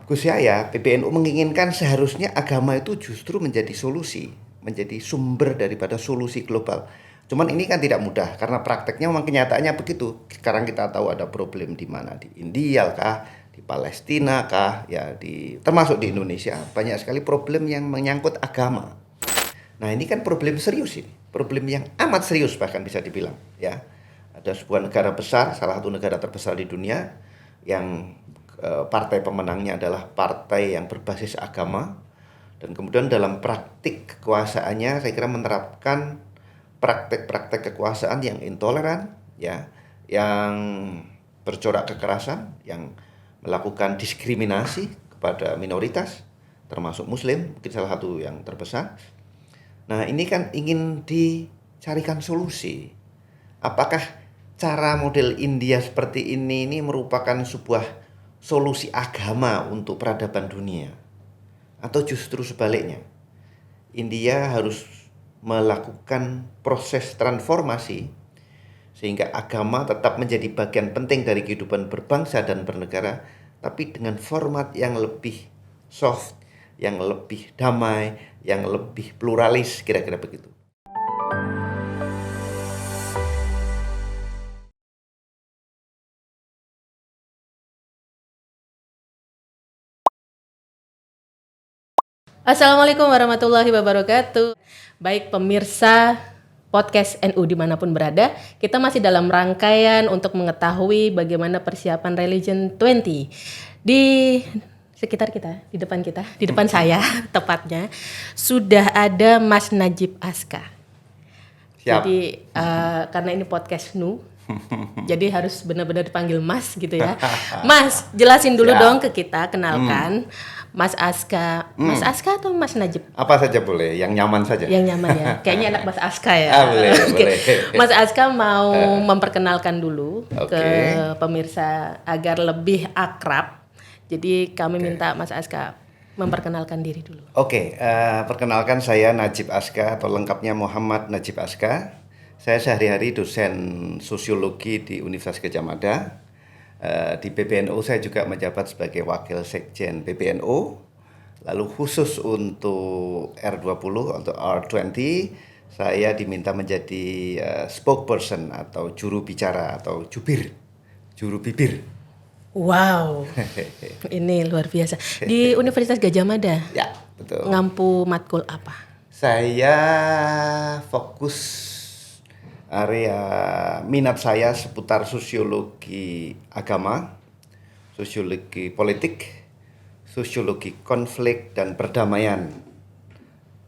Gus Yahya, PBNU menginginkan seharusnya agama itu justru menjadi solusi, menjadi sumber daripada solusi global. Cuman ini kan tidak mudah karena prakteknya memang kenyataannya begitu. Sekarang kita tahu ada problem di mana, di India kah, di Palestina kah, ya termasuk di Indonesia banyak sekali problem yang menyangkut agama. Nah ini kan problem serius ini, problem yang amat serius bahkan bisa dibilang ya. Ada sebuah negara besar, salah satu negara terbesar di dunia yang partai pemenangnya adalah partai yang berbasis agama, dan kemudian dalam praktik kekuasaannya saya kira menerapkan praktek-praktek kekuasaan yang intoleran ya, yang bercorak kekerasan, yang melakukan diskriminasi kepada minoritas termasuk muslim, mungkin salah satu yang terbesar. Nah, ini kan ingin dicarikan solusi. Apakah cara model India seperti ini merupakan sebuah solusi agama untuk peradaban dunia? Atau justru sebaliknya, India harus melakukan proses transformasi sehingga agama tetap menjadi bagian penting dari kehidupan berbangsa dan bernegara, tapi dengan format yang lebih soft, yang lebih damai, yang lebih pluralis, kira-kira begitu. Assalamualaikum warahmatullahi wabarakatuh. Baik pemirsa podcast NU dimanapun berada, kita masih dalam rangkaian untuk mengetahui bagaimana persiapan Religion 20 di sekitar kita, di depan saya tepatnya sudah ada Mas Najib Aska. Siap. Jadi karena ini podcast NU, jadi harus benar-benar dipanggil Mas gitu ya. Mas, jelasin dulu Siap. dong ke kita, kenalkan. Mas Aska, Mas Aska atau Mas Najib? Apa saja boleh, yang nyaman saja. Yang nyaman ya, kayaknya anak Mas Aska ya. Boleh, boleh. Mas Aska mau memperkenalkan dulu ke pemirsa agar lebih akrab. Jadi kami minta Mas Aska memperkenalkan diri dulu. Perkenalkan saya Najib Aska atau lengkapnya Muhammad Najib Aska. Saya sehari-hari dosen sosiologi di Universitas Gadjah Mada. Di PBNU saya juga menjabat sebagai wakil sekjen PBNU. Lalu khusus untuk R20 atau R20 saya diminta menjadi spokesperson atau juru bicara atau juru bibir. Wow, ini luar biasa. Di Universitas Gadjah Mada? Ya, betul. Ngampu matkul apa? Saya fokus area minat saya seputar sosiologi agama, sosiologi politik, sosiologi konflik dan perdamaian,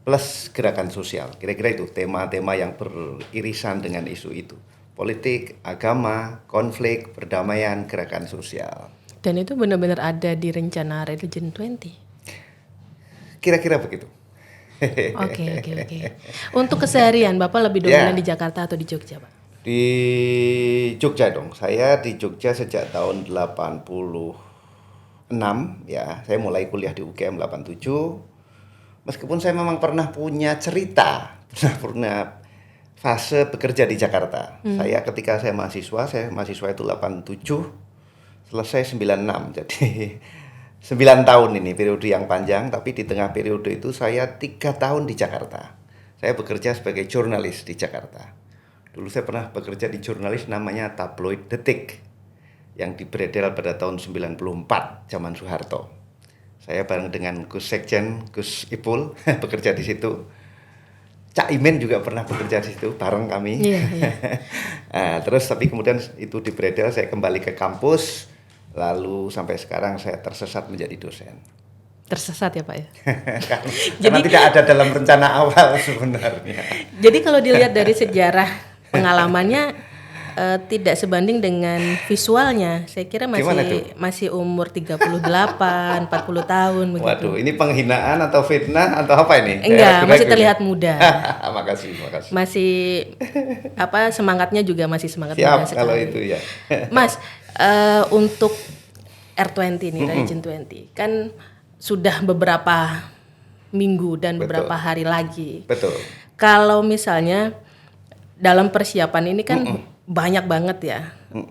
plus gerakan sosial. Kira-kira itu tema-tema yang beririsan dengan isu itu. Politik, agama, konflik, perdamaian, gerakan sosial. Dan itu benar-benar ada di rencana Religion 20? Kira-kira begitu. Oke. Untuk keseharian Bapak lebih dominan di Jakarta atau di Jogja, Pak? Di Jogja dong. Saya di Jogja sejak tahun 86 ya. Saya mulai kuliah di UGM 87. Meskipun saya memang pernah punya cerita, pernah fase bekerja di Jakarta. Saya ketika saya mahasiswa itu 87, selesai 96. Jadi 9 tahun ini periode yang panjang, tapi di tengah periode itu saya 3 tahun di Jakarta. Saya bekerja sebagai jurnalis di Jakarta. Dulu saya pernah bekerja di jurnalis namanya tabloid Detik yang beredar pada tahun 94 zaman Soeharto. Saya bareng dengan Gus Sekjen, Gus Ipul bekerja di situ. Cak Imin juga pernah bekerja di situ bareng kami. Iya. Terus tapi kemudian itu beredar, saya kembali ke kampus. Lalu sampai sekarang saya tersesat menjadi dosen. Tersesat ya Pak ya? Karena tidak ada dalam rencana awal sebenarnya. Jadi kalau dilihat dari sejarah pengalamannya tidak sebanding dengan visualnya. Saya kira masih umur 38, 40 tahun begitu. Waduh, ini penghinaan atau fitnah atau apa ini? Enggak, masih terlihat muda. Makasih. Masih semangatnya juga masih semangat Siap, muda sekali. kalau itu ya. Mas, untuk R20 ini, Religion 20 kan sudah beberapa minggu dan beberapa hari lagi. Betul. Kalau misalnya dalam persiapan ini kan banyak banget ya,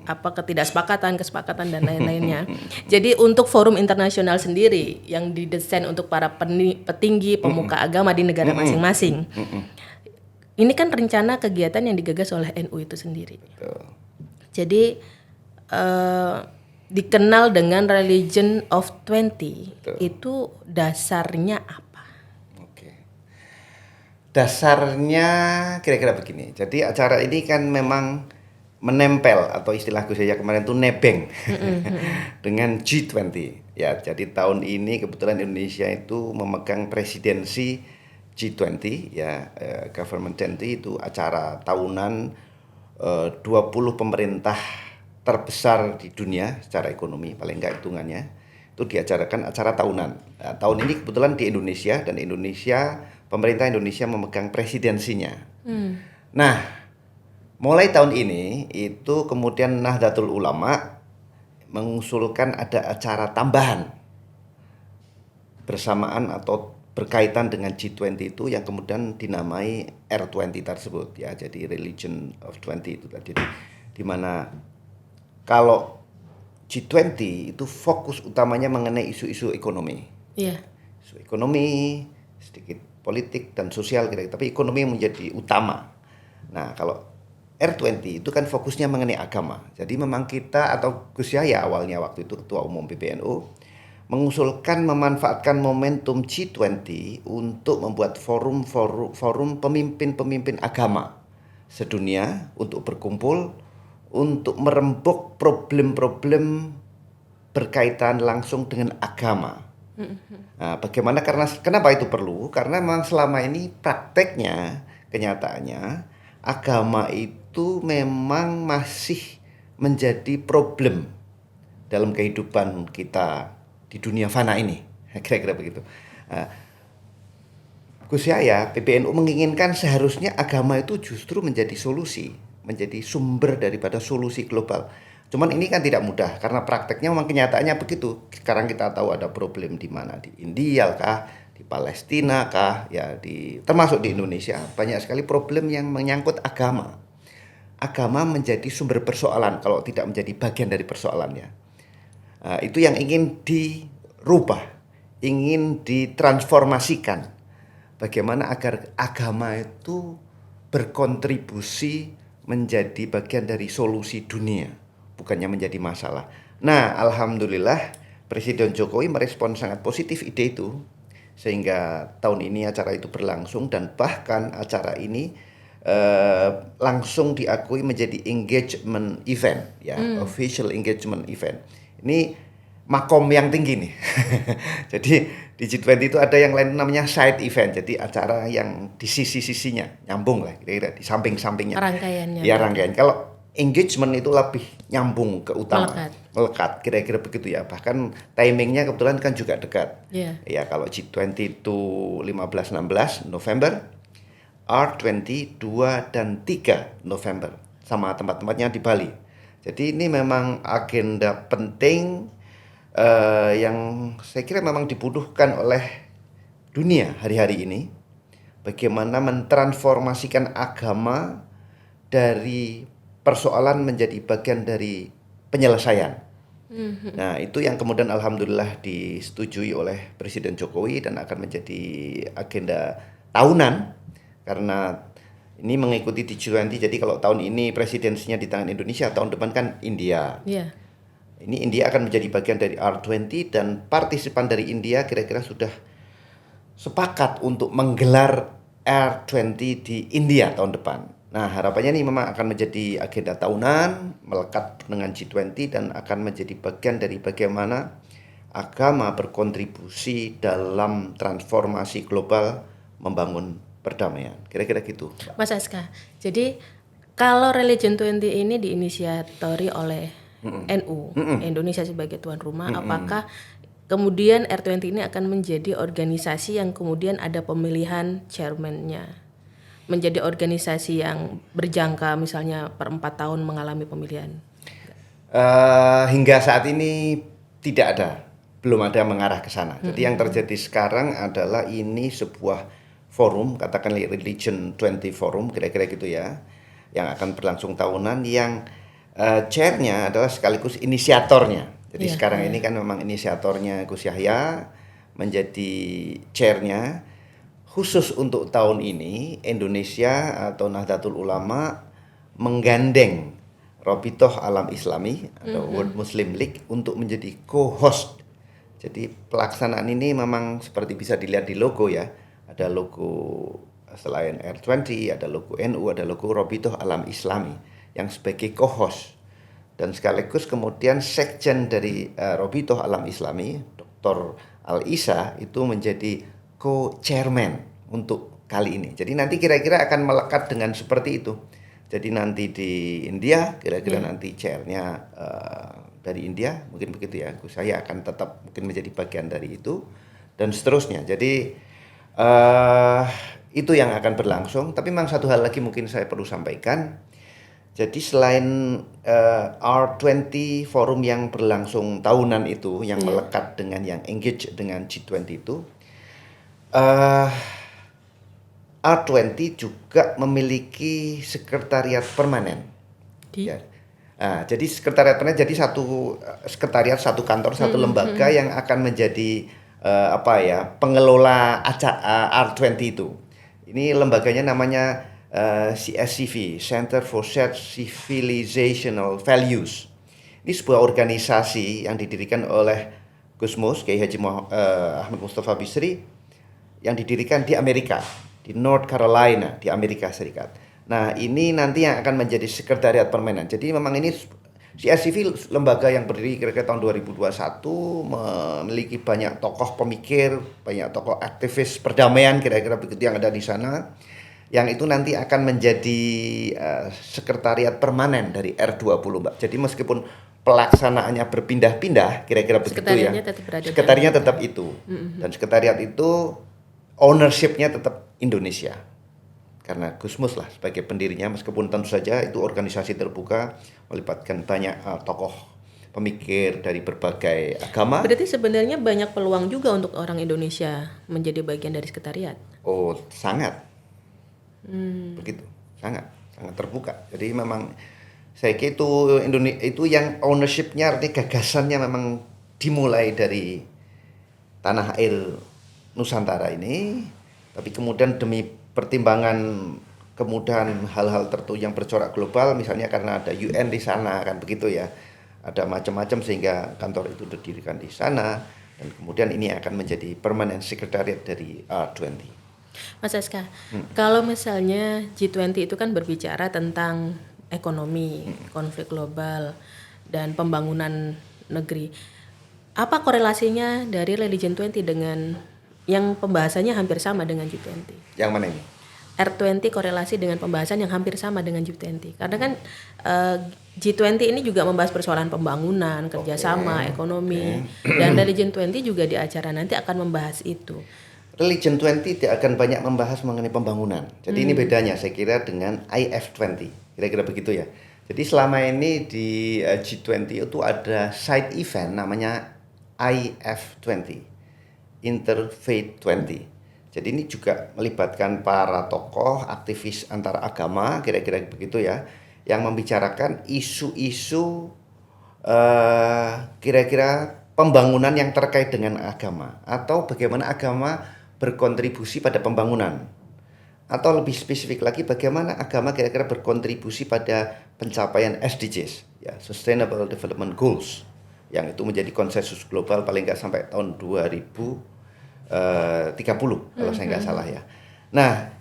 apa ketidaksepakatan, kesepakatan dan lain-lainnya. Jadi untuk forum internasional sendiri yang didesain untuk para petinggi, pemuka agama di negara masing-masing. Ini kan rencana kegiatan yang digagas oleh NU itu sendiri. Betul. Jadi dikenal dengan Religion of 20. Betul. Itu dasarnya apa? Oke. Dasarnya kira-kira begini. Jadi acara ini kan memang menempel atau istilah Gus Yahya kemarin tuh nebeng dengan G20. Ya, jadi tahun ini kebetulan Indonesia itu memegang presidensi G20 ya, Government 20 itu acara tahunan 20 pemerintah terbesar di dunia secara ekonomi, paling enggak hitungannya itu diacarakan acara tahunan. Nah, tahun ini kebetulan di Indonesia dan pemerintah Indonesia memegang presidensinya. Nah, mulai tahun ini itu kemudian Nahdlatul Ulama mengusulkan ada acara tambahan bersamaan atau berkaitan dengan G20 itu yang kemudian dinamai R20 tersebut ya, jadi Religion of 20 itu tadi, di mana kalau G20 itu fokus utamanya mengenai isu-isu ekonomi. Iya. Isu ekonomi, sedikit politik dan sosial kira-kira, tapi ekonomi menjadi utama. Nah, kalau R20 itu kan fokusnya mengenai agama. Jadi memang kita atau Gus Yahya awalnya waktu itu Ketua Umum PBNU mengusulkan memanfaatkan momentum G20 untuk membuat forum pemimpin-pemimpin agama sedunia untuk berkumpul untuk merembuk problem-problem berkaitan langsung dengan agama. Nah, bagaimana kenapa itu perlu? Karena memang selama ini prakteknya, kenyataannya agama itu memang masih menjadi problem dalam kehidupan kita di dunia fana ini. Kira-kira begitu. Gus Yahya, PBNU menginginkan seharusnya agama itu justru menjadi solusi, menjadi sumber daripada solusi global. Cuman ini kan tidak mudah karena prakteknya memang kenyataannya begitu. Sekarang kita tahu ada problem di mana, di India kah, di Palestina kah, ya termasuk di Indonesia banyak sekali problem yang menyangkut agama. Agama menjadi sumber persoalan kalau tidak menjadi bagian dari persoalannya. Itu yang ingin dirubah, ingin ditransformasikan. Bagaimana agar agama itu berkontribusi menjadi bagian dari solusi dunia, bukannya menjadi masalah. Nah, alhamdulillah Presiden Jokowi merespon sangat positif ide itu, sehingga tahun ini acara itu berlangsung dan bahkan acara ini langsung diakui menjadi engagement event, ya, official engagement event. Ini makom yang tinggi nih. Jadi di G20 itu ada yang lain namanya side event, jadi acara yang di sisi-sisinya nyambung lah, kira-kira di samping-sampingnya. Rangkaiannya. Ya, rangkaian. Kalau engagement itu lebih nyambung ke utama, melekat, kira-kira begitu ya. Bahkan timingnya kebetulan kan juga dekat. Ya, kalau G20 itu 15-16 November, R20 2 dan 3 November, sama tempat-tempatnya di Bali. Jadi ini memang agenda penting yang saya kira memang dibutuhkan oleh dunia hari-hari ini. Bagaimana mentransformasikan agama dari persoalan menjadi bagian dari penyelesaian. Nah, itu yang kemudian alhamdulillah disetujui oleh Presiden Jokowi dan akan menjadi agenda tahunan karena ini mengikuti di G20. Jadi kalau tahun ini presidensinya di tangan Indonesia, tahun depan kan India. Ini India akan menjadi bagian dari R20 dan partisipan dari India kira-kira sudah sepakat untuk menggelar R20 di India tahun depan. Nah, harapannya ini memang akan menjadi agenda tahunan, melekat dengan G20 dan akan menjadi bagian dari bagaimana agama berkontribusi dalam transformasi global membangun perdamaian. Kira-kira gitu. Mas Aska, jadi kalau Religion 20 ini diinisiatori oleh NU, Indonesia sebagai tuan rumah, apakah kemudian R20 ini akan menjadi organisasi yang kemudian ada pemilihan chairman-nya, menjadi organisasi yang berjangka misalnya per 4 tahun mengalami pemilihan? Hingga saat ini tidak ada, belum ada mengarah ke sana. Jadi yang terjadi sekarang adalah ini sebuah forum, katakanlah Religion 20 Forum, kira-kira gitu ya. yang akan berlangsung tahunan yang chairnya adalah sekaligus inisiatornya. Jadi sekarang ini kan memang inisiatornya Gus Yahya menjadi chairnya. Khusus untuk tahun ini Indonesia atau Nahdlatul Ulama menggandeng Robitoh Alam Islami atau World Muslim League untuk menjadi co-host. Jadi pelaksanaan ini memang seperti bisa dilihat di logo ya. Ada logo selain R20, ada logo NU, ada logo Robitoh Alam Islami yang sebagai co-host. Dan sekaligus kemudian sekjen dari Robitoh Alam Islami, Dr. Al-Isa itu menjadi co-chairman untuk kali ini. Jadi nanti kira-kira akan melekat dengan seperti itu. Jadi nanti di India kira-kira nanti chairnya dari India, mungkin begitu ya. Saya akan tetap mungkin menjadi bagian dari itu dan seterusnya. Jadi itu yang akan berlangsung. Tapi memang satu hal lagi mungkin saya perlu sampaikan. Jadi selain R20 forum yang berlangsung tahunan itu, yang melekat dengan yang engage dengan G20 itu, R20 juga memiliki sekretariat permanen. Ya. Nah, jadi sekretariat permanen jadi satu sekretariat, satu kantor, satu lembaga yang akan menjadi pengelola R20 itu. Ini lembaganya namanya CSCV, Center for Shared Civilizational Values. Ini sebuah organisasi yang didirikan oleh Gus Mus, Kiai Haji Ahmad Mustafa Bisri, yang didirikan di Amerika, di North Carolina, di Amerika Serikat. Nah, ini nanti yang akan menjadi sekretariat permanen. Jadi memang ini CSCV lembaga yang berdiri kira-kira tahun 2021, memiliki banyak tokoh pemikir, banyak tokoh aktivis perdamaian kira-kira begitu yang ada di sana. Yang itu nanti akan menjadi sekretariat permanen dari R20, Mbak. Jadi meskipun pelaksanaannya berpindah-pindah, kira-kira begitu ya. Sekretariatnya tetap itu. Dan sekretariat itu ownership-nya tetap Indonesia. Karena Gus Mus lah sebagai pendirinya, meskipun tentu saja itu organisasi terbuka, melibatkan banyak tokoh pemikir dari berbagai agama. Berarti sebenarnya banyak peluang juga untuk orang Indonesia menjadi bagian dari sekretariat. Oh, sangat. Begitu, sangat terbuka. Jadi memang saya kira itu yang ownership-nya, artinya gagasannya memang dimulai dari tanah air Nusantara ini, tapi kemudian demi pertimbangan kemudahan hal-hal tertentu yang bercorak global, misalnya karena ada UN di sana kan begitu ya, ada macam-macam sehingga kantor itu didirikan di sana, dan kemudian ini akan menjadi permanent secretariat dari R20. Mas Aska, kalau misalnya G20 itu kan berbicara tentang ekonomi, konflik global, dan pembangunan negeri. Apa korelasinya dari Religion 20 dengan yang pembahasannya hampir sama dengan G20? Yang mana ini? R20 korelasi dengan pembahasan yang hampir sama dengan G20. Karena kan G20 ini juga membahas persoalan pembangunan, kerjasama, ekonomi. Dan Religion 20 juga di acara nanti akan membahas itu. Religion 20 tidak akan banyak membahas mengenai pembangunan. Jadi ini bedanya saya kira dengan IF20. Kira-kira begitu ya. Jadi selama ini di G20 itu ada side event namanya IF20, Interfaith 20. Jadi ini juga melibatkan para tokoh, aktivis antar agama, kira-kira begitu ya, yang membicarakan isu-isu kira-kira pembangunan yang terkait dengan agama, atau bagaimana agama berkontribusi pada pembangunan, atau lebih spesifik lagi bagaimana agama kira-kira berkontribusi pada pencapaian SDGs, ya, Sustainable Development Goals, yang itu menjadi konsensus global paling nggak sampai tahun 2030 kalau saya nggak salah ya. Nah,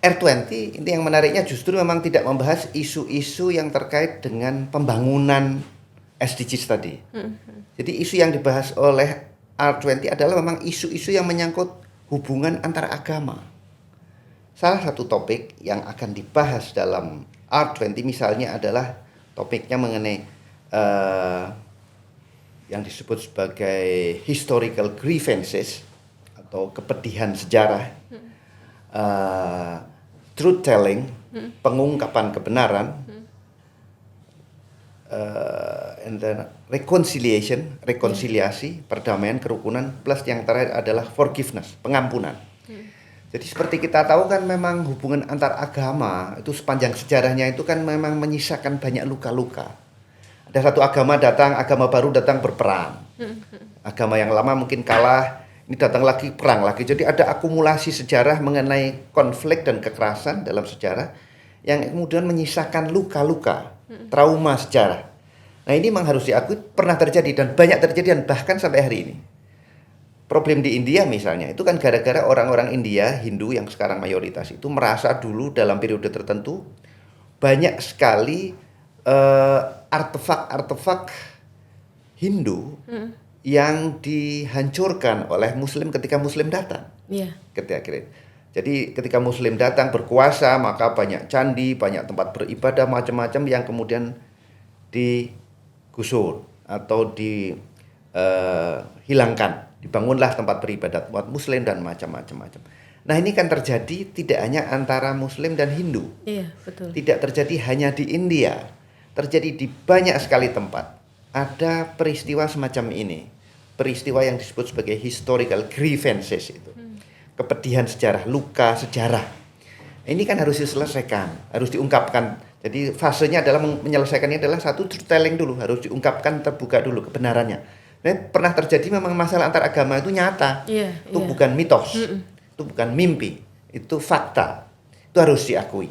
R20 ini yang menariknya justru memang tidak membahas isu-isu yang terkait dengan pembangunan SDGs tadi. Jadi isu yang dibahas oleh R20 adalah memang isu-isu yang menyangkut hubungan antar agama. Salah satu topik yang akan dibahas dalam R20 misalnya adalah topiknya mengenai yang disebut sebagai historical grievances atau kepedihan sejarah, truth telling, pengungkapan kebenaran, and then rekonsiliasi, perdamaian, kerukunan, plus yang terakhir adalah forgiveness, pengampunan. Jadi seperti kita tahu kan memang hubungan antar agama itu sepanjang sejarahnya itu kan memang menyisakan banyak luka-luka. Ada satu agama datang, agama baru datang berperang. Agama yang lama mungkin kalah, ini datang lagi perang lagi. Jadi ada akumulasi sejarah mengenai konflik dan kekerasan dalam sejarah yang kemudian menyisakan luka-luka, trauma sejarah. Nah ini memang harus diakui pernah terjadi dan banyak terjadi dan bahkan sampai hari ini. Problem di India misalnya, itu kan gara-gara orang-orang India, Hindu yang sekarang mayoritas itu merasa dulu dalam periode tertentu banyak sekali artefak-artefak Hindu yang dihancurkan oleh Muslim ketika Muslim datang. Iya. Jadi ketika Muslim datang berkuasa, maka banyak candi, banyak tempat beribadah macam-macam yang kemudian digusur atau dihilangkan. Dibangunlah tempat beribadat umat Muslim dan macam-macam. Nah ini kan terjadi tidak hanya antara Muslim dan Hindu. Iya, betul. Tidak terjadi hanya di India. Terjadi di banyak sekali tempat. Ada peristiwa semacam ini. Peristiwa yang disebut sebagai historical grievances itu. Kepedihan sejarah, luka sejarah. Ini kan harus diselesaikan, harus diungkapkan. Jadi fasenya adalah menyelesaikannya adalah satu truth telling dulu, harus diungkapkan terbuka dulu kebenarannya. Nah, pernah terjadi memang masalah antar agama itu nyata. Itu bukan mitos. Itu bukan mimpi. Itu fakta. Itu harus diakui.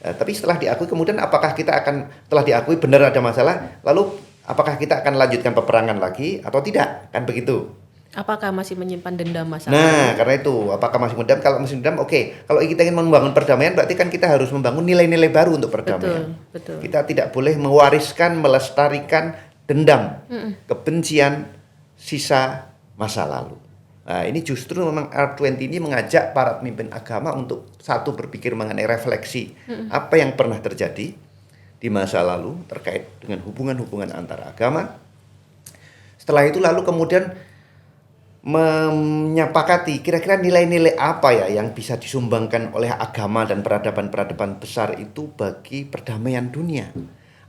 Tapi setelah diakui kemudian apakah kita akan setelah diakui benar ada masalah, lalu apakah kita akan lanjutkan peperangan lagi atau tidak? Kan begitu. Apakah masih menyimpan dendam masalah? Nah, karena itu, apakah masih dendam? Kalau masih dendam, oke. Kalau kita ingin membangun perdamaian, berarti kan kita harus membangun nilai-nilai baru untuk perdamaian. Betul. Kita tidak boleh mewariskan, melestarikan dendam, kebencian, sisa masa lalu. Nah, ini justru memang R20 ini mengajak para pemimpin agama untuk satu berpikir mengenai refleksi apa yang pernah terjadi di masa lalu terkait dengan hubungan-hubungan antar agama. Setelah itu lalu kemudian menyepakati kira-kira nilai-nilai apa ya yang bisa disumbangkan oleh agama dan peradaban-peradaban besar itu bagi perdamaian dunia.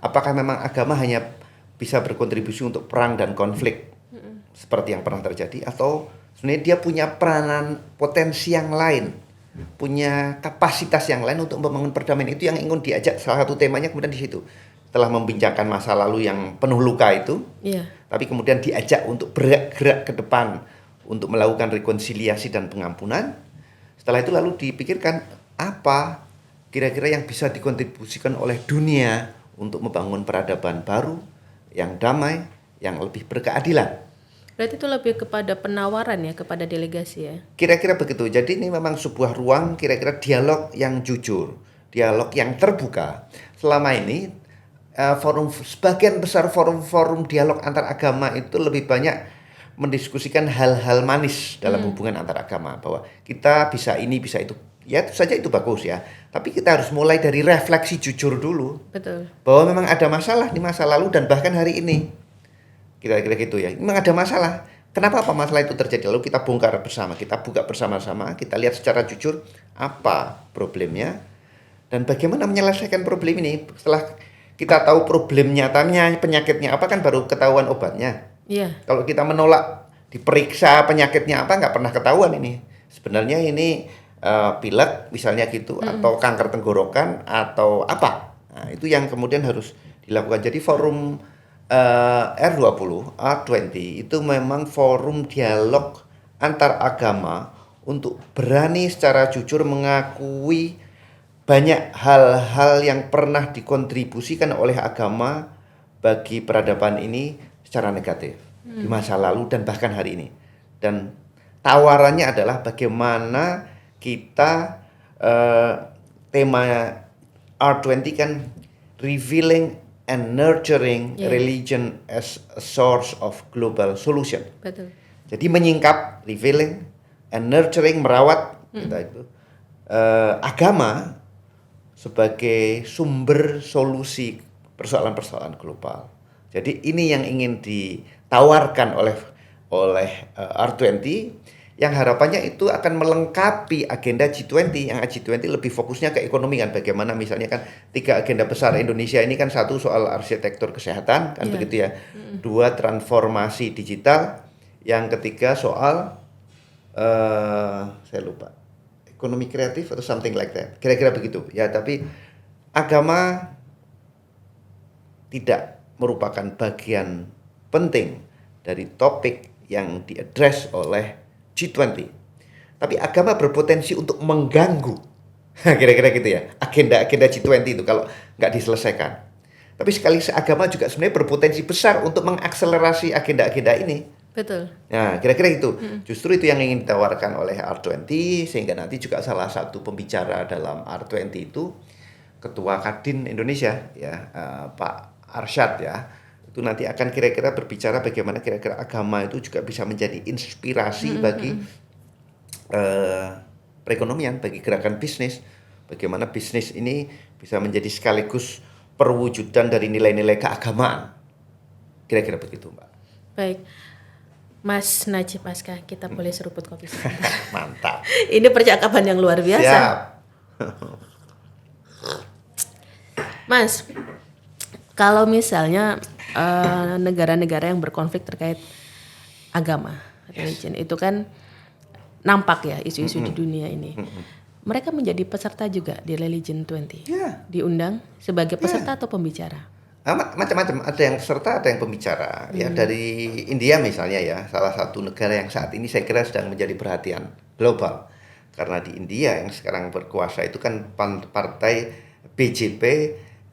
Apakah memang agama hanya bisa berkontribusi untuk perang dan konflik seperti yang pernah terjadi, atau sebenarnya dia punya peranan potensi yang lain, punya kapasitas yang lain untuk membangun perdamaian. Itu yang ingin diajak, salah satu temanya kemudian di situ. Setelah membincangkan masa lalu yang penuh luka itu, tapi kemudian diajak untuk bergerak ke depan untuk melakukan rekonsiliasi dan pengampunan. Setelah itu lalu dipikirkan apa kira-kira yang bisa dikontribusikan oleh dunia untuk membangun peradaban baru yang damai, yang lebih berkeadilan. Berarti itu lebih kepada penawaran ya kepada delegasi ya? Kira-kira begitu. Jadi ini memang sebuah ruang kira-kira dialog yang jujur, dialog yang terbuka. Selama ini sebagian besar forum-forum dialog antar agama itu lebih banyak mendiskusikan hal-hal manis dalam hubungan antar agama, bahwa kita bisa ini, bisa itu. Ya itu saja, itu bagus ya. Tapi kita harus mulai dari refleksi jujur dulu. Betul. Bahwa memang ada masalah di masa lalu dan bahkan hari ini. Kira-kira gitu ya. Memang ada masalah. Kenapa apa masalah itu terjadi? Lalu kita bongkar bersama, kita buka bersama-sama, kita lihat secara jujur apa problemnya dan bagaimana menyelesaikan problem ini. Setelah kita tahu problem nyatanya, penyakitnya apa, kan baru ketahuan obatnya. Iya. Kalau kita menolak diperiksa penyakitnya apa, nggak pernah ketahuan ini. Sebenarnya ini pilek misalnya gitu, atau kanker tenggorokan atau apa. Nah, itu yang kemudian harus dilakukan. Jadi forum R20 itu memang forum dialog antar agama untuk berani secara jujur mengakui banyak hal-hal yang pernah dikontribusikan oleh agama bagi peradaban ini secara negatif di masa lalu dan bahkan hari ini. Dan tawarannya adalah bagaimana kita tema R20 kan revealing and nurturing religion as a source of global solution. Betul. Jadi menyingkap, revealing and nurturing, merawat kita itu agama sebagai sumber solusi persoalan-persoalan global. Jadi ini yang ingin ditawarkan oleh R20, yang harapannya itu akan melengkapi agenda G20, yang G20 lebih fokusnya ke ekonomi kan. Bagaimana misalnya kan 3 agenda besar Indonesia ini kan, satu soal arsitektur kesehatan kan begitu ya. 2 transformasi digital, yang ketiga soal saya lupa. ekonomi kreatif atau something like that. Kira-kira begitu. Ya, tapi agama tidak merupakan bagian penting dari topik yang diadres oleh G20. Tapi agama berpotensi untuk mengganggu. Kira-kira gitu ya. Agenda G20 itu kalau nggak diselesaikan. Tapi sekaligus agama juga sebenarnya berpotensi besar untuk mengakselerasi agenda-agenda ini. Betul. Nah, kira-kira itu. Justru itu yang ingin ditawarkan oleh R20, sehingga nanti juga salah satu pembicara dalam R20 itu Ketua Kadin Indonesia, ya, Pak Arsyad, ya. Itu nanti akan kira-kira berbicara bagaimana kira-kira agama itu juga bisa menjadi inspirasi bagi perekonomian, bagi gerakan bisnis. Bagaimana bisnis ini bisa menjadi sekaligus perwujudan dari nilai-nilai keagamaan. Kira-kira begitu, Mbak. Baik. Mas Najib Aska, kita boleh seruput kopi sebentar. Mantap. Ini percakapan yang luar biasa. Siap. Mas, kalau misalnya negara-negara yang berkonflik terkait agama, religion, itu kan nampak ya isu-isu di dunia ini. Mereka menjadi peserta juga di Religion 20. Ya. Diundang sebagai peserta atau pembicara. Macam-macam, ada yang peserta, ada yang pembicara. Ya, dari India misalnya, ya, salah satu negara yang saat ini saya kira sedang menjadi perhatian global. Karena di India yang sekarang berkuasa itu kan partai BJP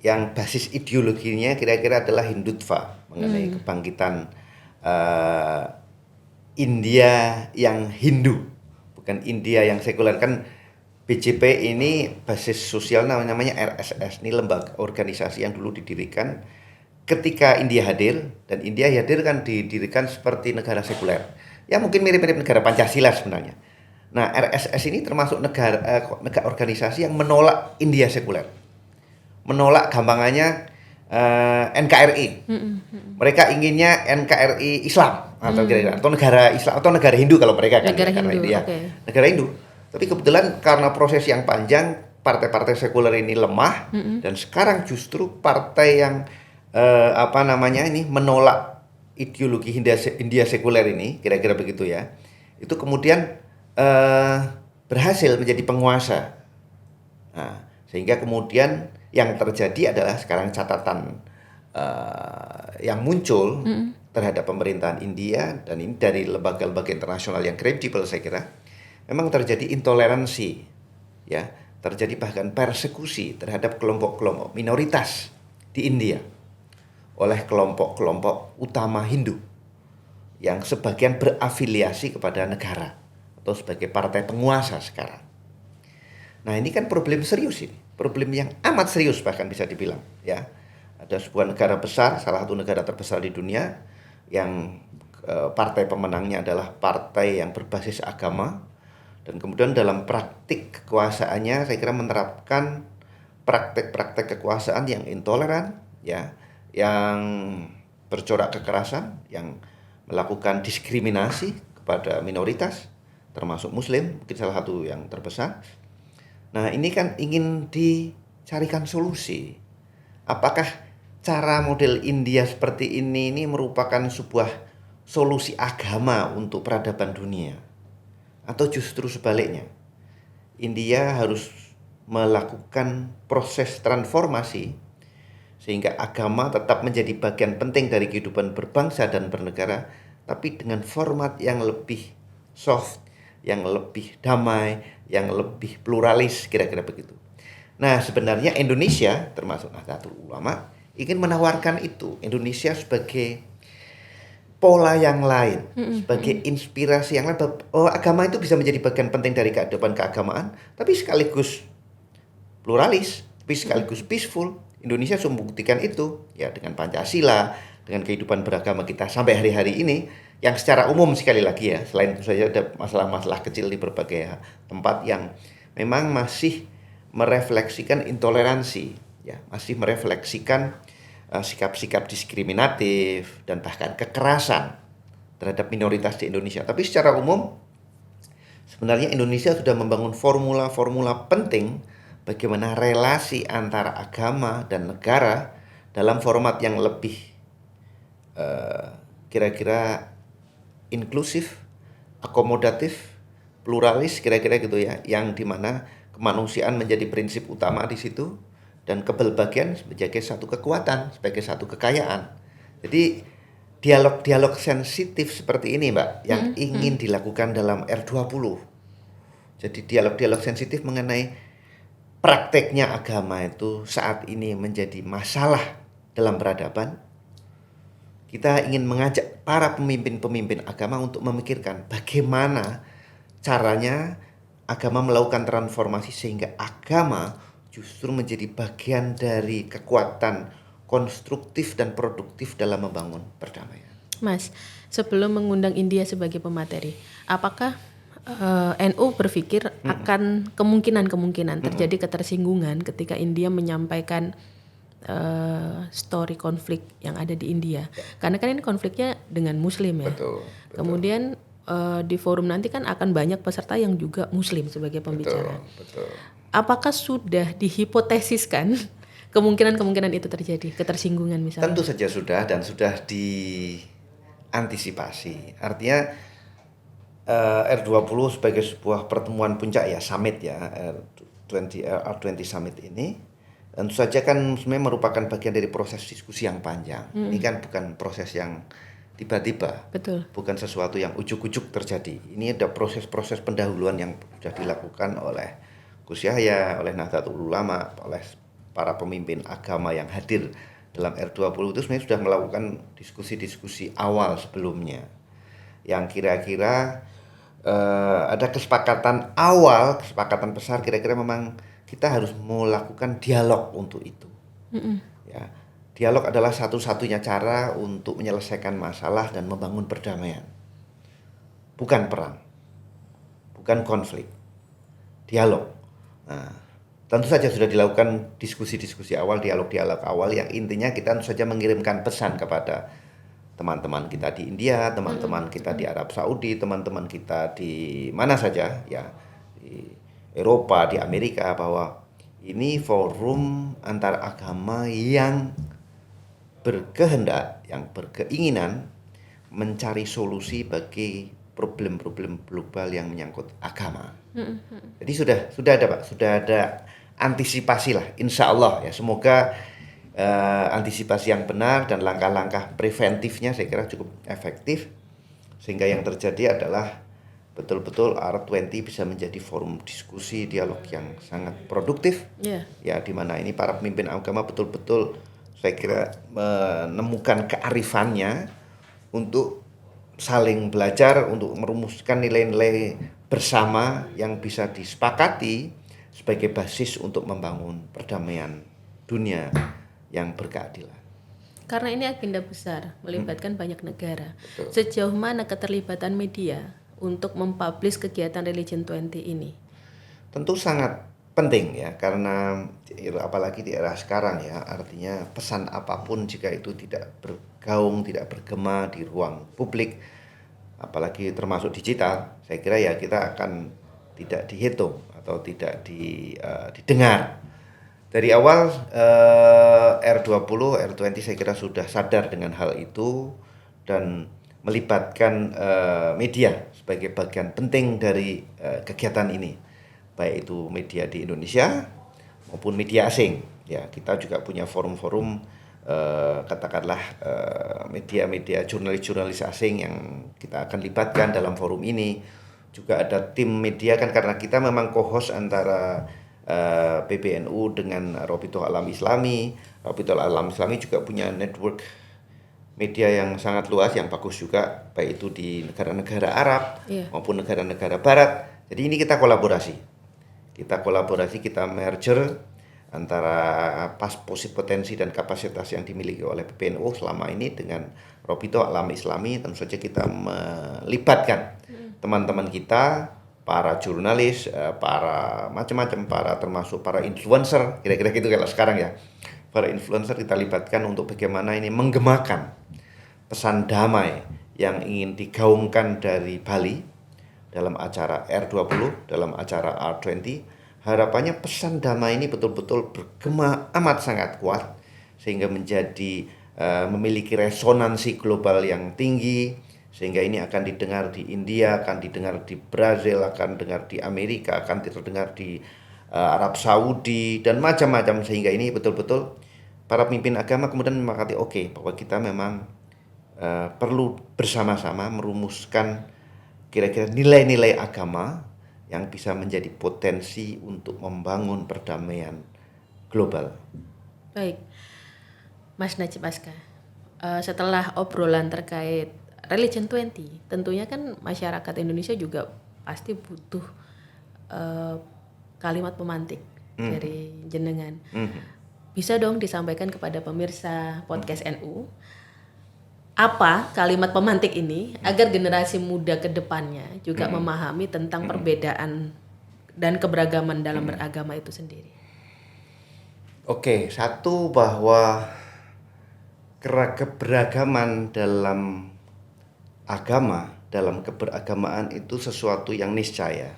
yang basis ideologinya kira-kira adalah Hindutva, mengenai kebangkitan India yang Hindu, bukan India yang sekuler. Kan BJP ini basis sosial namanya RSS. Ini lembaga organisasi yang dulu didirikan ketika India hadir, dan India hadir kan didirikan seperti negara sekuler. Ya mungkin mirip-mirip negara Pancasila sebenarnya. Nah, RSS ini termasuk negara organisasi yang menolak India sekuler. Menolak gampangannya NKRI. Mereka inginnya NKRI Islam atau negara Islam atau negara Hindu kalau mereka kan. Negara ya, Hindu, ya, oke. negara Hindu. Tapi kebetulan karena proses yang panjang, partai-partai sekuler ini lemah, dan sekarang justru partai yang menolak ideologi India sekuler ini, kira-kira begitu ya, itu kemudian berhasil menjadi penguasa. Nah, sehingga kemudian yang terjadi adalah sekarang catatan yang muncul terhadap pemerintahan India, dan ini dari lembaga-lembaga internasional yang kredibel saya kira, memang terjadi intoleransi, ya, terjadi bahkan persekusi terhadap kelompok-kelompok minoritas di India oleh kelompok-kelompok utama Hindu yang sebagian berafiliasi kepada negara atau sebagai partai penguasa sekarang. Nah, ini kan problem serius ini, problem yang amat serius bahkan bisa dibilang, ya. Ada sebuah negara besar, salah satu negara terbesar di dunia yang partai pemenangnya adalah partai yang berbasis agama. Dan kemudian dalam praktik kekuasaannya saya kira menerapkan praktek-praktek kekuasaan yang intoleran, ya, yang bercorak kekerasan, yang melakukan diskriminasi kepada minoritas, termasuk Muslim, mungkin salah satu yang terbesar. Nah, ini kan ingin dicarikan solusi. Apakah cara model India seperti ini merupakan sebuah solusi agama untuk peradaban dunia? Atau justru sebaliknya, India harus melakukan proses transformasi sehingga agama tetap menjadi bagian penting dari kehidupan berbangsa dan bernegara, tapi dengan format yang lebih soft, yang lebih damai, yang lebih pluralis, kira-kira begitu. Nah, sebenarnya Indonesia termasuk Nahdlatul Ulama ingin menawarkan itu, Indonesia sebagai pola yang lain, sebagai inspirasi yang lain. Oh, agama itu bisa menjadi bagian penting dari kehidupan keagamaan, tapi sekaligus pluralis, tapi sekaligus peaceful. Indonesia sudah membuktikan itu, ya, dengan Pancasila, dengan kehidupan beragama kita sampai hari-hari ini, yang secara umum sekali lagi ya, selain itu saja ada masalah-masalah kecil di berbagai tempat yang memang masih merefleksikan intoleransi, ya, masih merefleksikan sikap-sikap diskriminatif dan bahkan kekerasan terhadap minoritas di Indonesia. Tapi secara umum sebenarnya Indonesia sudah membangun formula-formula penting bagaimana relasi antara agama dan negara dalam format yang lebih kira-kira inklusif, akomodatif, pluralis kira-kira gitu ya, yang dimana kemanusiaan menjadi prinsip utama di situ dan keberbagian sebagai satu kekuatan, sebagai satu kekayaan. Jadi dialog-dialog sensitif seperti ini Mbak yang ingin dilakukan dalam R20. Jadi dialog-dialog sensitif mengenai prakteknya agama itu saat ini menjadi masalah dalam peradaban. Kita ingin mengajak para pemimpin-pemimpin agama untuk memikirkan bagaimana caranya agama melakukan transformasi sehingga agama justru menjadi bagian dari kekuatan konstruktif dan produktif dalam membangun perdamaian. Mas, sebelum mengundang India sebagai pemateri, apakah NU berpikir akan kemungkinan terjadi ketersinggungan ketika India menyampaikan story konflik yang ada di India? Karena kan ini konfliknya dengan Muslim ya. Betul. Kemudian di forum nanti kan akan banyak peserta yang juga Muslim sebagai pembicara. Betul. Apakah sudah dihipotesiskan kemungkinan itu terjadi, ketersinggungan misalnya? Tentu saja sudah dan sudah diantisipasi. Artinya R20 sebagai sebuah pertemuan puncak ya, summit ya, R20 summit ini tentu saja kan sebenarnya merupakan bagian dari proses diskusi yang panjang. Ini kan bukan proses yang tiba-tiba. Betul. Bukan sesuatu yang ujuk-ujuk terjadi. Ini ada proses-proses pendahuluan yang sudah dilakukan oleh Gus Yahya, oleh Nahdlatul Ulama, oleh para pemimpin agama yang hadir dalam R20 itu sebenarnya sudah melakukan diskusi-diskusi awal sebelumnya. Yang kira-kira ada kesepakatan awal, kesepakatan besar kira-kira memang kita harus melakukan dialog untuk itu. Ya, dialog adalah satu-satunya cara untuk menyelesaikan masalah dan membangun perdamaian. Bukan perang, bukan konflik, dialog. Nah, tentu saja sudah dilakukan diskusi-diskusi awal, dialog-dialog awal yang intinya kita tentu saja mengirimkan pesan kepada teman-teman kita di India, teman-teman kita di Arab Saudi, teman-teman kita di mana saja ya, di Eropa, di Amerika, bahwa ini forum antar agama yang berkehendak, yang berkeinginan mencari solusi bagi problem-problem global yang menyangkut agama. Jadi sudah ada Pak, sudah ada antisipasi lah, insya Allah ya, semoga antisipasi yang benar dan langkah-langkah preventifnya saya kira cukup efektif sehingga yang terjadi adalah betul-betul R20 bisa menjadi forum diskusi dialog yang sangat produktif. Ya, di mana ini para pemimpin agama betul-betul saya kira menemukan kearifannya untuk saling belajar, untuk merumuskan nilai-nilai bersama yang bisa disepakati sebagai basis untuk membangun perdamaian dunia yang berkeadilan. Karena ini agenda besar, melibatkan banyak negara. Betul. Sejauh mana keterlibatan media untuk mempublish kegiatan Religion 20 ini? Tentu sangat penting ya, karena apalagi di era sekarang ya, artinya pesan apapun jika itu tidak bergaung, tidak bergema di ruang publik, apalagi termasuk digital, saya kira ya kita akan tidak dihitung atau tidak didengar. Dari awal R20 saya kira sudah sadar dengan hal itu dan melibatkan media sebagai bagian penting dari kegiatan ini, baik itu media di Indonesia maupun media asing. Ya, kita juga punya forum-forum katakanlah media-media jurnalis-jurnalis asing yang kita akan libatkan dalam forum ini. Juga ada tim media kan, karena kita memang co-host antara PBNU dengan Rabithah Alam Islami. Rabithah Alam Islami juga punya network media yang sangat luas, yang bagus juga, baik itu di negara-negara Arab maupun negara-negara Barat. Jadi ini kita kolaborasi, kita merger antara potensi dan kapasitas yang dimiliki oleh PBNU selama ini dengan Rabithah Alam Islami. Tentu saja kita melibatkan teman-teman kita, para jurnalis, para macam-macam, termasuk para influencer, kira-kira gitu kalau sekarang ya. Para influencer kita libatkan untuk bagaimana ini menggemakan pesan damai yang ingin digaungkan dari Bali dalam acara R20, dalam acara R20. Harapannya pesan damai ini betul-betul bergema amat sangat kuat sehingga memiliki resonansi global yang tinggi, sehingga ini akan didengar di India, akan didengar di Brazil, akan didengar di Amerika, akan terdengar di Arab Saudi dan macam-macam, sehingga ini betul-betul para pemimpin agama kemudian menyepakati bahwa kita memang perlu bersama-sama merumuskan kira-kira nilai-nilai agama yang bisa menjadi potensi untuk membangun perdamaian global. Baik, Mas Najib Aska, setelah obrolan terkait Religion 20, tentunya kan masyarakat Indonesia juga pasti butuh kalimat pemantik dari jenengan. Bisa dong disampaikan kepada pemirsa podcast NU, apa kalimat pemantik ini agar generasi muda ke depannya juga memahami tentang perbedaan dan keberagaman dalam beragama itu sendiri. Satu, bahwa keberagaman dalam agama, dalam keberagamaan itu sesuatu yang niscaya.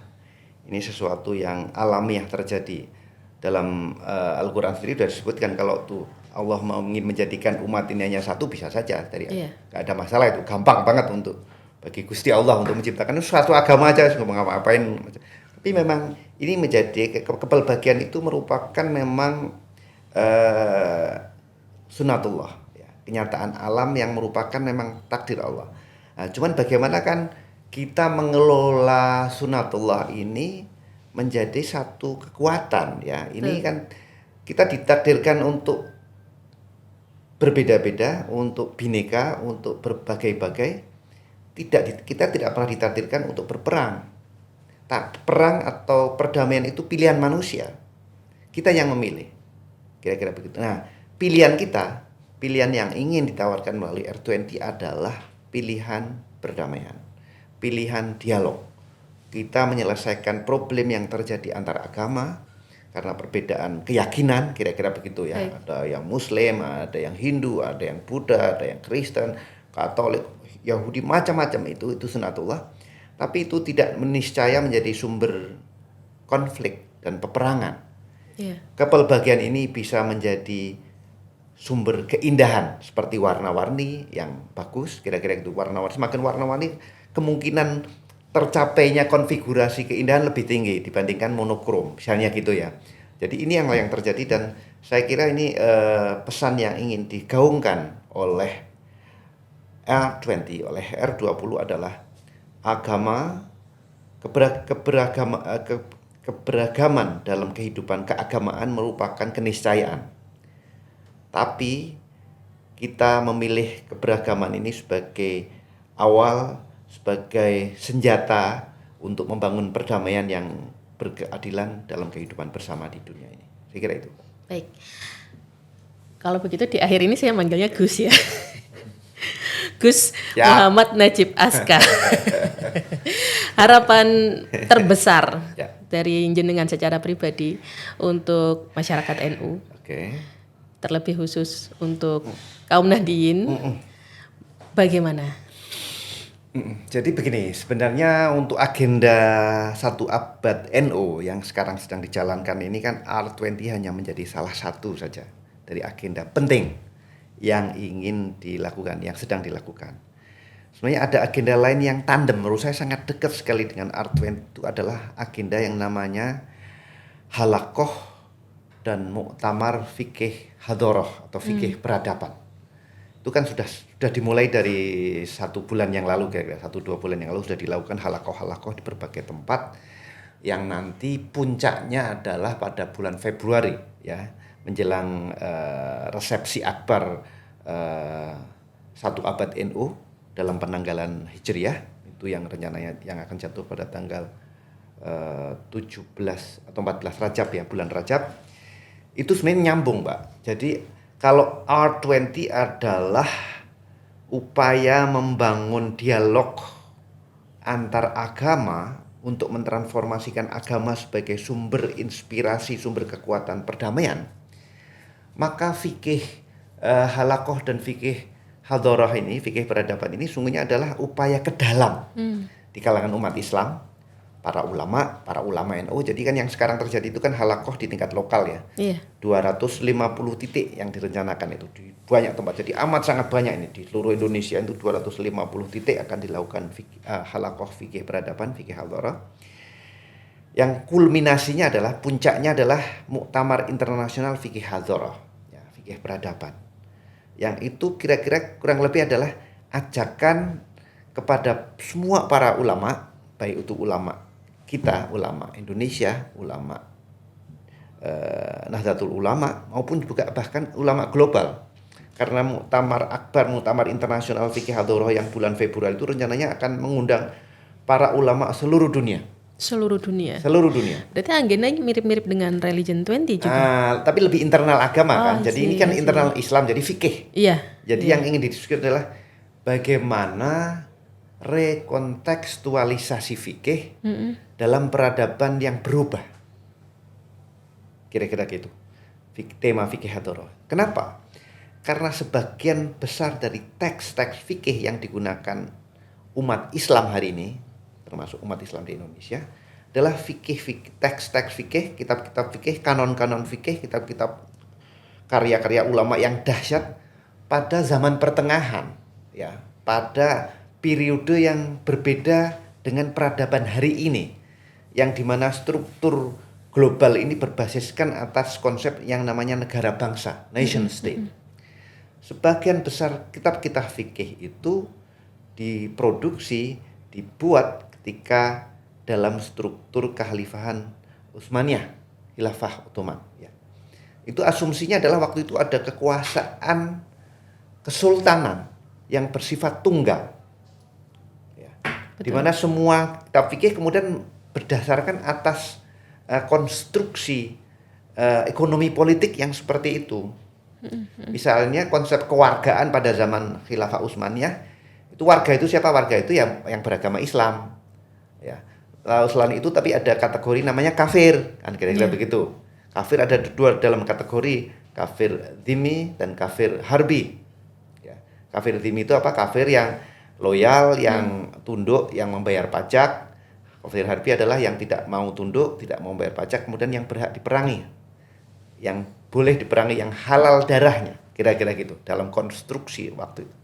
Ini sesuatu yang alamiah terjadi. Dalam Al-Quran sendiri sudah disebutkan kalau tuh Allah mau ingin menjadikan umat ini hanya satu, bisa saja gak ada masalah, itu gampang banget untuk bagi Gusti Allah untuk menciptakan suatu agama aja, mau ngapain. Tapi memang ini menjadi kepelbagian itu merupakan memang sunatullah, ya, kenyataan alam yang merupakan memang takdir Allah. Nah, cuman bagaimana kan kita mengelola sunatullah ini menjadi satu kekuatan, ya. Ini kan kita ditakdirkan untuk berbeda-beda, untuk bineka, untuk berbagai-bagai. Kita tidak pernah ditakdirkan untuk berperang. Perang atau perdamaian itu pilihan manusia. Kita yang memilih. Kira-kira begitu. Nah, pilihan yang ingin ditawarkan melalui R20 adalah pilihan perdamaian, pilihan dialog. Kita menyelesaikan problem yang terjadi antara agama karena perbedaan keyakinan, kira-kira begitu ya. Ada yang Muslim, ada yang Hindu, ada yang Buddha, ada yang Kristen, Katolik, Yahudi, macam-macam itu sunatullah. Tapi itu tidak meniscaya menjadi sumber konflik dan peperangan. Kepelbagian ini bisa menjadi sumber keindahan seperti warna-warni yang bagus, kira-kira itu. Semakin warna-warni, kemungkinan tercapainya konfigurasi keindahan lebih tinggi dibandingkan monokrom, misalnya gitu ya. Jadi ini yang terjadi, dan saya kira ini pesan yang ingin digaungkan oleh R20, oleh R20 adalah agama, keberagaman dalam kehidupan keagamaan merupakan keniscayaan. Tapi kita memilih keberagaman ini sebagai awal, sebagai senjata untuk membangun perdamaian yang berkeadilan dalam kehidupan bersama di dunia ini. Saya kira itu. Baik. Kalau begitu di akhir ini saya manggilnya Gus ya. Gus ya. Muhammad Najib Aska. Harapan terbesar dari jenengan secara pribadi untuk masyarakat NU. Terlebih khusus untuk kaum Nahdliyin. Bagaimana? Jadi begini, sebenarnya untuk agenda 1 abad NU yang sekarang sedang dijalankan ini kan R20 hanya menjadi salah satu saja dari agenda penting yang ingin dilakukan, yang sedang dilakukan. Sebenarnya ada agenda lain yang tandem, menurut saya sangat dekat sekali dengan R20, itu adalah agenda yang namanya Halaqah dan Muktamar Fikih Hadharah atau Fikih Peradaban. Itu kan sudah dimulai dari 1 bulan yang lalu, kira-kira 1-2 bulan yang lalu sudah dilakukan halaqah di berbagai tempat, yang nanti puncaknya adalah pada bulan Februari ya, menjelang resepsi akbar 1 abad NU dalam penanggalan Hijriah, itu yang rencananya yang akan jatuh pada tanggal 17 atau 14 Rajab ya, bulan Rajab. Itu sebenarnya nyambung, Mbak. Jadi kalau R20 adalah upaya membangun dialog antar agama untuk mentransformasikan agama sebagai sumber inspirasi, sumber kekuatan perdamaian, maka fikih halaqah dan fikih hadharah ini, fikih peradaban ini sungguhnya adalah upaya ke dalam di kalangan umat Islam, para ulama NU. Jadi kan yang sekarang terjadi itu kan halakoh di tingkat lokal ya. Iya. 250 titik yang direncanakan itu di banyak tempat. Jadi amat sangat banyak ini di seluruh Indonesia itu 250 titik akan dilakukan halakoh fikih peradaban, fikih hadharah. Yang kulminasinya adalah puncaknya adalah Muktamar Internasional Fikih Hadharah, ya, fikih peradaban. Yang itu kira-kira kurang lebih adalah ajakan kepada semua para ulama, baik itu ulama kita, ulama Indonesia, ulama Nahdlatul Ulama maupun juga bahkan ulama global. Karena Muktamar Akbar, Muktamar Internasional Fikih Hadharah yang bulan Februari itu rencananya akan mengundang para ulama seluruh dunia. Seluruh dunia. Seluruh dunia. Berarti agendanya mirip-mirip dengan Religion 20 juga. Tapi lebih internal agama kan. Jadi ini kan I see. internal Islam, jadi fikih. Iya. Jadi yang ingin didiskusikan adalah bagaimana rekontekstualisasi fikih dalam peradaban yang berubah. Kira-kira gitu. Tema fikih hadharah. Kenapa? Karena sebagian besar dari teks-teks fikih yang digunakan umat Islam hari ini, termasuk umat Islam di Indonesia, adalah teks-teks fikih, kitab-kitab fikih, kanon-kanon fikih, kitab-kitab karya-karya ulama yang dahsyat pada zaman pertengahan, ya, pada periode yang berbeda dengan peradaban hari ini, yang dimana struktur global ini berbasiskan atas konsep yang namanya negara bangsa, nation state. Sebagian besar kitab-kitab fikih itu diproduksi, dibuat ketika dalam struktur kekhalifahan Utsmaniyah, Khilafah Ottoman. Ya. Itu asumsinya adalah waktu itu ada kekuasaan kesultanan yang bersifat tunggal. Di mana semua kitab fikih kemudian berdasarkan atas konstruksi ekonomi politik yang seperti itu. Misalnya konsep kewargaan pada zaman Khilafah Utsmaniyah, itu warga itu siapa? Warga itu yang beragama Islam. Ya. Lalu selain itu tapi ada kategori namanya kafir, kan kira-kira begitu. Kafir ada dua dalam kategori, kafir dhimmi dan kafir harbi. Ya. Kafir dhimmi itu apa? Kafir yang loyal, yang tunduk, yang membayar pajak. Kafir harbi adalah yang tidak mau tunduk, tidak mau membayar pajak, kemudian yang berhak diperangi, yang boleh diperangi, yang halal darahnya, kira-kira gitu dalam konstruksi waktu itu.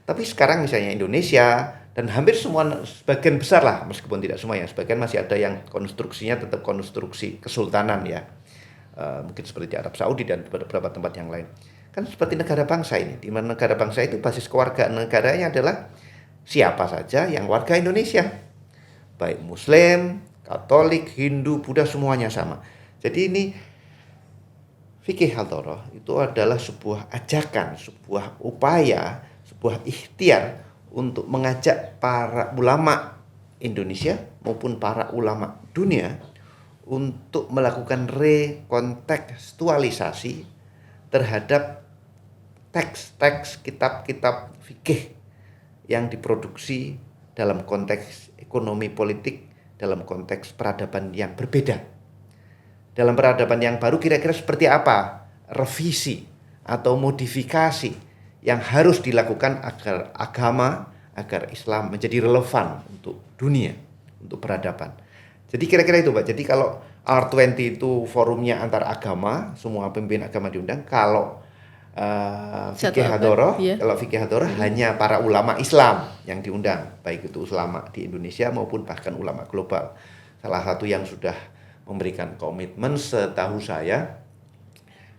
Tapi sekarang misalnya Indonesia dan hampir semua, sebagian besar lah, meskipun tidak semua ya, sebagian masih ada yang konstruksinya tetap konstruksi kesultanan ya, mungkin seperti di Arab Saudi dan beberapa tempat yang lain. Kan seperti negara bangsa ini, di mana negara bangsa itu basis kewargaan negaranya adalah siapa saja yang warga Indonesia, baik Muslim, Katolik, Hindu, Buddha, semuanya sama. Jadi ini fikih hadharah itu adalah sebuah ajakan, sebuah upaya, sebuah ikhtiar untuk mengajak para ulama Indonesia maupun para ulama dunia untuk melakukan rekontekstualisasi terhadap teks-teks kitab-kitab fikih yang diproduksi dalam konteks ekonomi politik, dalam konteks peradaban yang berbeda. Dalam peradaban yang baru kira-kira seperti apa revisi atau modifikasi yang harus dilakukan agar agama, agar Islam menjadi relevan untuk dunia, untuk peradaban. Jadi kira-kira itu Pak. Jadi kalau R20 itu forumnya antar agama, semua pemimpin agama diundang. Kalau fikih hadharah, kalau fikih hadharah hanya para ulama Islam yang diundang, baik itu ulama di Indonesia maupun bahkan ulama global. Salah satu yang sudah memberikan komitmen setahu saya,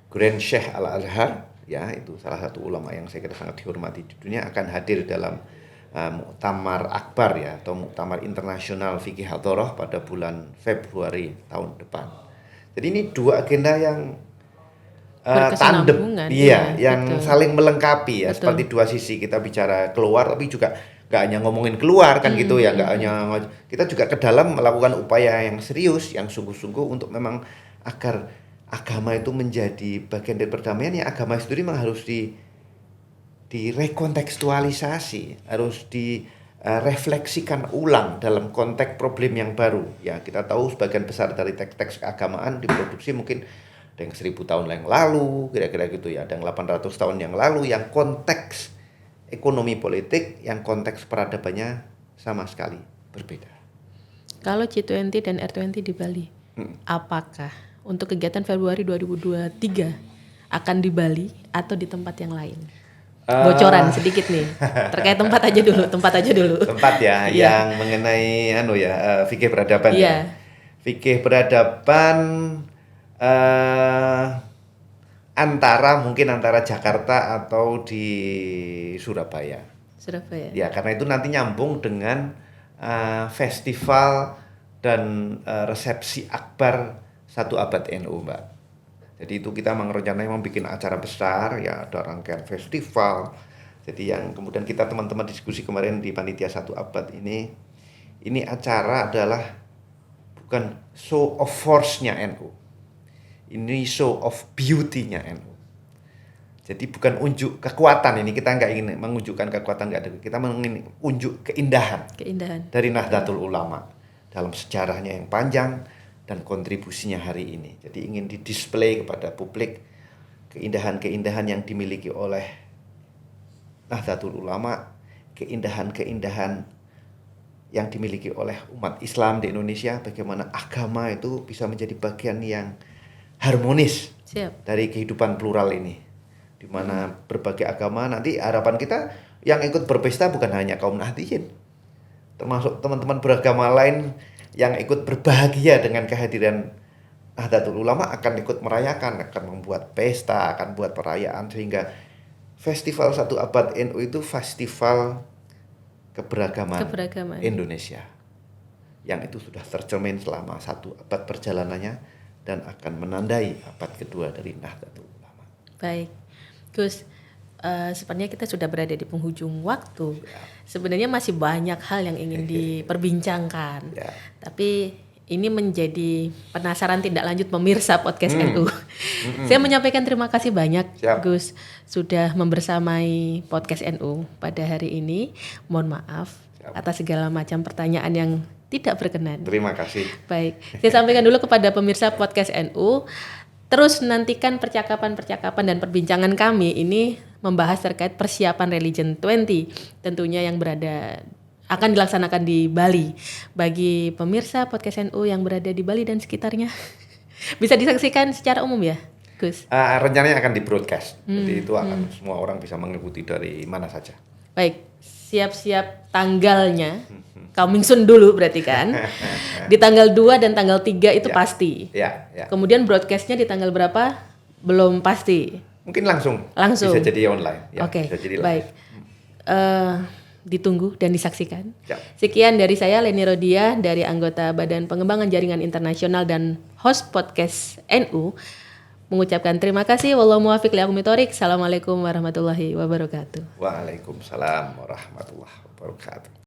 Grand Sheikh Al-Azhar, ya itu salah satu ulama yang saya kira sangat dihormati di dunia, akan hadir dalam Muktamar Akbar ya, atau Muktamar Internasional Fikih Hadharah pada bulan Februari tahun depan. Jadi ini dua agenda yang tandem, iya, yang betul, saling melengkapi ya, betul, seperti dua sisi. Kita bicara keluar, tapi juga nggak hanya ngomongin keluar kan gitu ya, nggak hanya, kita juga ke dalam melakukan upaya yang serius, yang sungguh-sungguh untuk memang agar agama itu menjadi bagian dari perdamaian. Ya agama itu memang harus direkontekstualisasi, harus direfleksikan ulang dalam konteks problem yang baru. Ya kita tahu sebagian besar dari teks-teks keagamaan diproduksi mungkin ada yang 1000 tahun yang lalu, kira-kira gitu ya, ada yang 800 tahun yang lalu, yang konteks ekonomi politik, yang konteks peradabannya sama sekali berbeda. Kalau G20 dan R20 di Bali, apakah untuk kegiatan Februari 2023 akan di Bali atau di tempat yang lain? Bocoran sedikit nih, terkait tempat aja dulu. Tempat ya, Iya. yang mengenai fikih peradaban Iya. ya. Fikih peradaban mungkin antara Jakarta atau di Surabaya. Surabaya. Ya, karena itu nanti nyambung dengan festival dan resepsi akbar 1 abad NU, Mbak. Jadi itu kita rencananya bikin acara besar, ya ada rangkaian festival. Jadi yang kemudian kita teman-teman diskusi kemarin di panitia 1 abad ini acara adalah bukan show of force-nya NU. Ini show of beauty-nya NU. Jadi bukan unjuk kekuatan, ini kita nggak ingin menunjukkan kekuatan, nggak ada. Kita ingin unjuk keindahan dari Nahdlatul Ulama dalam sejarahnya yang panjang dan kontribusinya hari ini. Jadi ingin didisplay kepada publik keindahan-keindahan yang dimiliki oleh Nahdlatul Ulama, keindahan-keindahan yang dimiliki oleh umat Islam di Indonesia, bagaimana agama itu bisa menjadi bagian yang harmonis dari kehidupan plural ini, di mana berbagai agama. Nanti harapan kita yang ikut berpesta bukan hanya kaum Nahdliyin, termasuk teman-teman beragama lain yang ikut berbahagia dengan kehadiran Nahdlatul Ulama akan ikut merayakan, akan membuat pesta, akan buat perayaan, sehingga festival 1 abad NU itu festival keberagaman Indonesia yang itu sudah tercermin selama 1 abad perjalanannya dan akan menandai abad kedua dari Nahdlatul Ulama. Baik, Gus, sepertinya kita sudah berada di penghujung waktu. Sebenarnya masih banyak hal yang ingin diperbincangkan, tapi ini menjadi penasaran tindak lanjut pemirsa podcast NU. Saya menyampaikan terima kasih banyak, Gus, sudah membersamai podcast NU pada hari ini. Mohon maaf atas segala macam pertanyaan yang tidak berkenan. Terima kasih. Baik, saya sampaikan dulu kepada pemirsa podcast NU. Terus nantikan percakapan-percakapan dan perbincangan kami ini membahas terkait persiapan Religion 20 tentunya yang akan dilaksanakan di Bali. Bagi pemirsa podcast NU yang berada di Bali dan sekitarnya bisa disaksikan secara umum ya, Gus? Rencananya akan di-broadcast. Jadi itu akan semua orang bisa mengikuti dari mana saja. Baik, siap-siap tanggalnya. Coming soon dulu berarti kan. Di tanggal 2 dan tanggal 3 itu pasti. Ya. Kemudian broadcastnya di tanggal berapa? Belum pasti. Mungkin langsung. Bisa jadi online. Oke, bisa jadi live. Baik. Ditunggu dan disaksikan. Siap. Sekian dari saya, Leni Rodia, dari anggota Badan Pengembangan Jaringan Internasional dan host podcast NU, mengucapkan terima kasih. Wallahu muwaffiq li aqwamit thoriq. Assalamualaikum warahmatullahi wabarakatuh. Waalaikumsalam warahmatullahi wabarakatuh.